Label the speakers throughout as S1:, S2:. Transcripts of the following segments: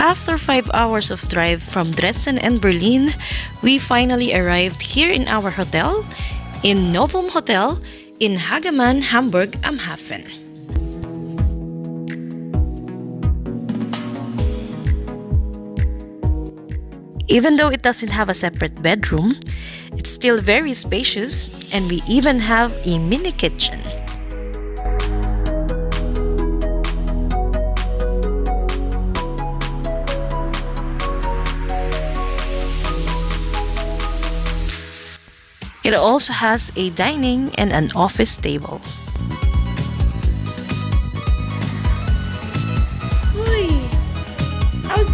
S1: After 5 hours of drive from Dresden and Berlin, we finally arrived here in our hotel, in Novum Hotel, in Hagemann, Hamburg am Hafen. Even though it doesn't have a separate bedroom, it's still very spacious, and we even have a mini kitchen. It also has a dining and an office table. Uy! How's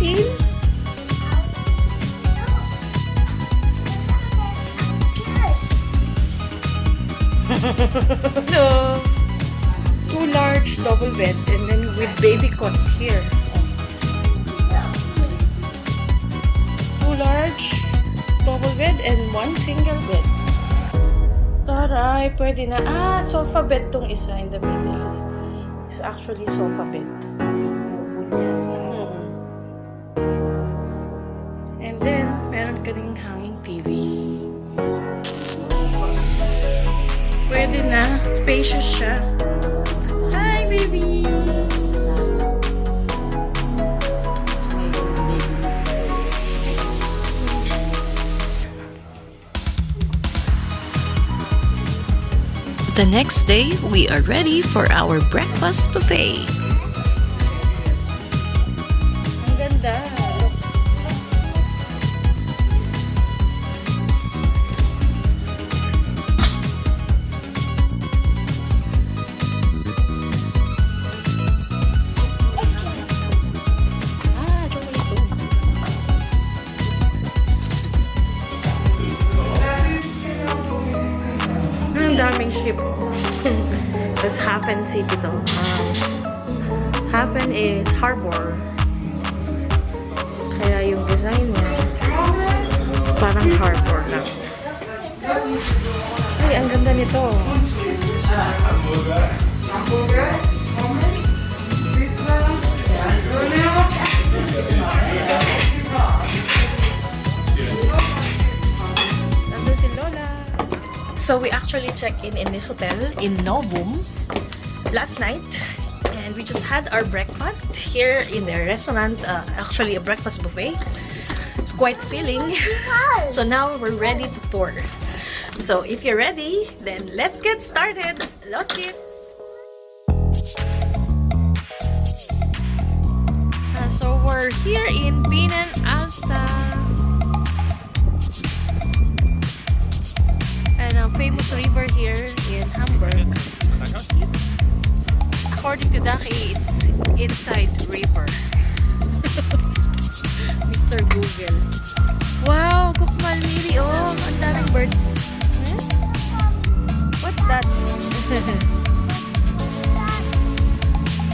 S1: No. 2 large double bed and then with baby cot here. 2 large double bed and 1 single bed. Taray, pwede na. Sofa bed tong isa in the middle. It's actually sofa bed. And then, meron ka ring hanging TV. Pwede na. Spacious siya. Hi, baby! The next day, we are ready for our breakfast buffet. Ang ganda. Ang daming ship. Tapos Hafen City to. Hafen is harbor. Kaya yung design niya parang harbor lang. Ay, ang ganda nito. Nandun si Lola. So we actually checked in this hotel in Novum last night, and we just had our breakfast here in the restaurant, actually a breakfast buffet. It's quite filling. So now we're ready to tour. So if you're ready, then let's get started. Los kids! So we're here in Bienen Alster. And a famous river here in Hamburg. According to Daki, it's inside river. Mr. Google. Wow, Gukmal Miri. Oh, ang daming bird. What's that?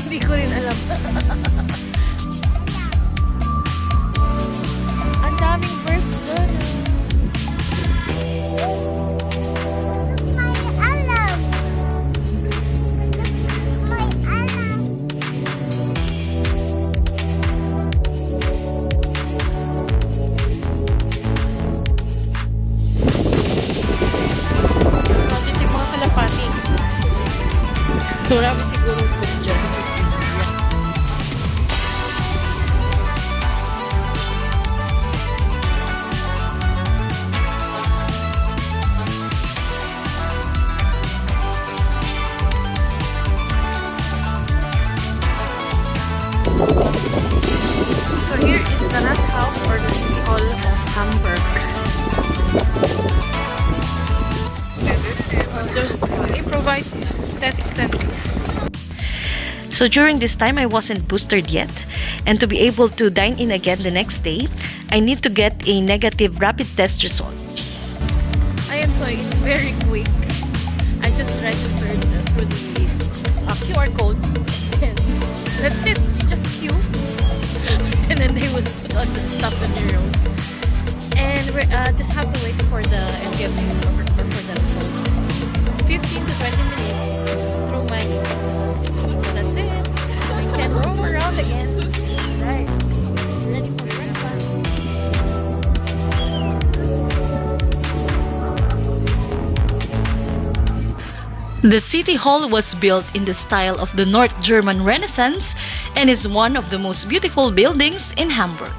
S1: Hindi ko rin alam. Ang daming birds doon. Marami siguro food dyan. So here is the Rathaus or the City Hall of Hamburg. There's improvised testing center. So during this time, I wasn't boosted yet, and to be able to dine in again the next day, I need to get a negative rapid test result. Ayan, so it's very quick. I just registered through the QR code, and that's it. You just queue, and then they will put on the stuff in your rows. And we just have to wait for the MGMs or for the result. 15 to 20 minutes through my. So that's it. We can roam around again. Right. The city hall was built in the style of the North German Renaissance and is one of the most beautiful buildings in Hamburg.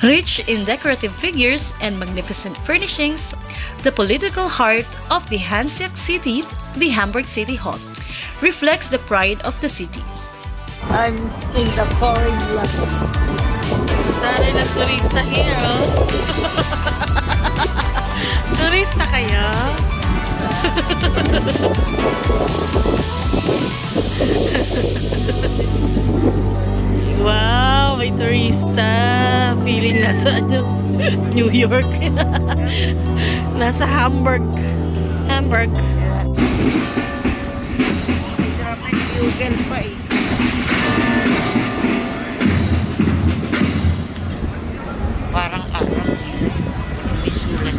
S1: Rich in decorative figures and magnificent furnishings, the political heart of the Hanseatic city, the Hamburg City Hall, reflects the pride of the city.
S2: I'm in the foreign land.
S1: Dali ng turista here, oh. Turista kayo? Wow, may turista. Feeling nasa New York. Nasa Hamburg. Hamburg.
S2: Google pa eh. Parang alam. May sulat.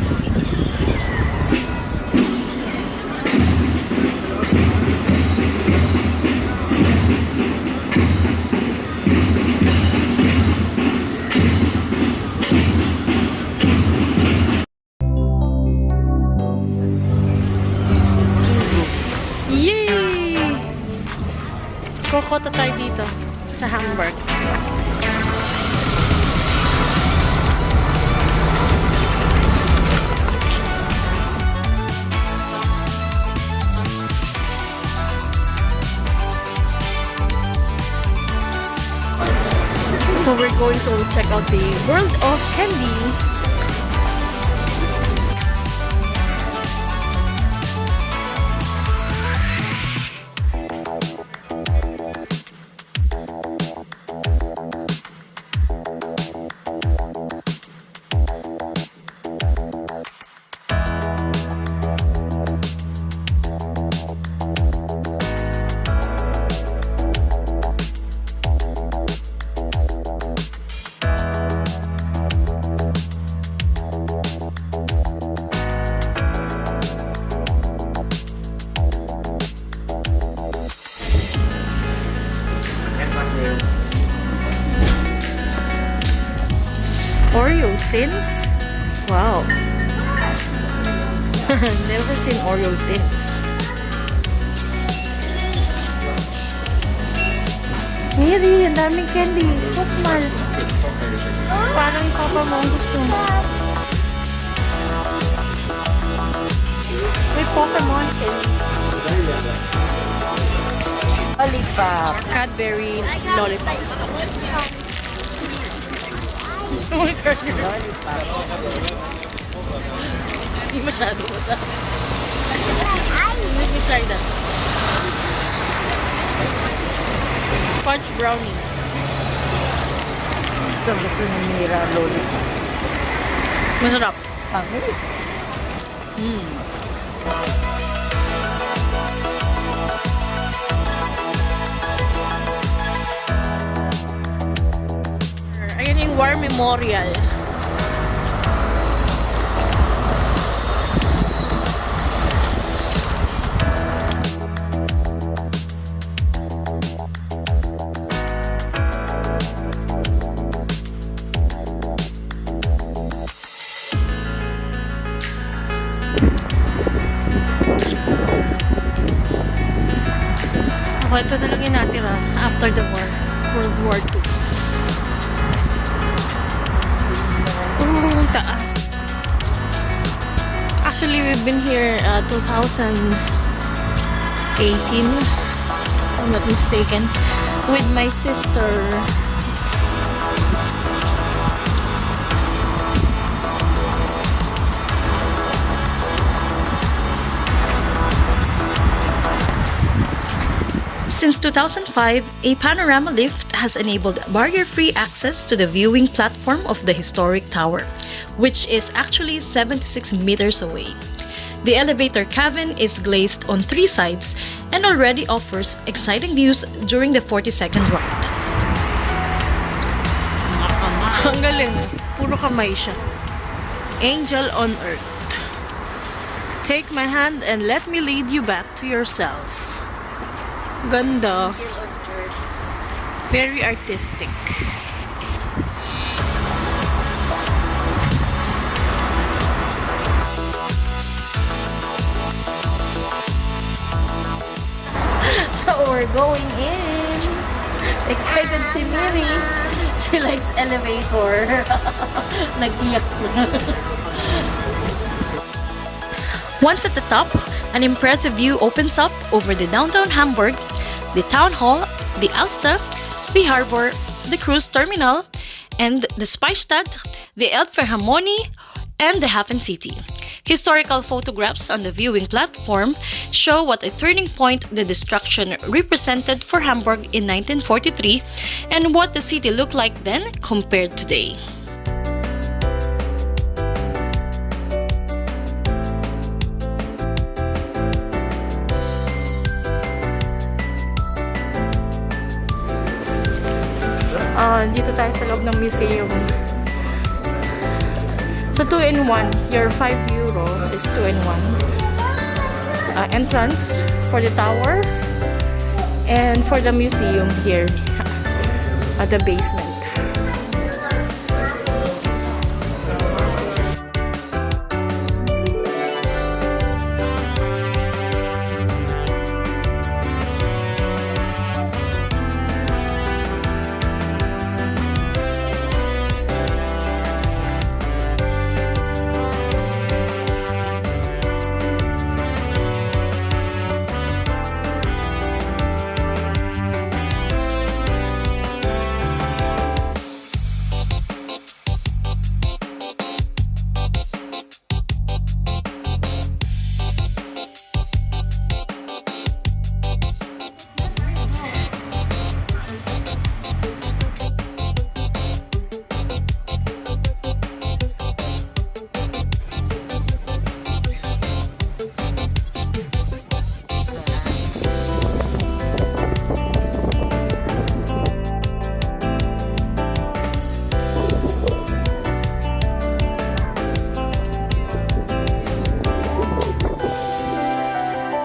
S1: Yay! Kokota tayo dito sa Hamburg. So we're going to check out the World of Candy. Oreo thins? Wow. Never seen Oreo thins. Miri, ang daming candy. Hopmal. Parang yung papa mo ang gusto mo. May Pokemon candy.
S2: Lollipop.
S1: Cadbury lollipop.
S2: Lollipop.
S1: Hindi masyado masarap. Let me try that. Fudge brownie.
S2: Ito gusto ng Mira lollipop.
S1: Masarap.
S2: Pangis.
S1: Ayan yung War Memorial. Ako, ito talaga yung natira after the war. World War II. Taas. Actually, we've been here 2018, if I'm not mistaken, with my sister. Since 2005, a panorama lift has enabled barrier-free access to the viewing platform of the historic tower, which is actually 76 meters away. The elevator cabin is glazed on 3 sides and already offers exciting views during the 40-second ride. Ang galing. Puro kamay siya. Angel on Earth. Take my hand and let me lead you back to yourself. Ganda. Very artistic. we're going in. Excited si Miri. She likes elevator. Nag-iyak na. Once at the top, an impressive view opens up over the downtown Hamburg, the town hall, the Alster, the harbor, the cruise terminal, and the Speistadt, the Elbphilharmonie, and the Hafen City. Historical photographs on the viewing platform show what a turning point the destruction represented for Hamburg in 1943 and what the city looked like then compared today. Dito tayo sa loob ng museum. So 2-in-1, your €5 is 2-in-1. Entrance for the tower and for the museum here at the basement.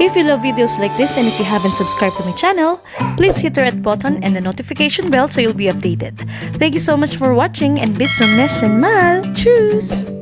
S1: If you love videos like this and if you haven't subscribed to my channel, please hit the red button and the notification bell so you'll be updated. Thank you so much for watching and bis zum nächsten Mal. Tschüss!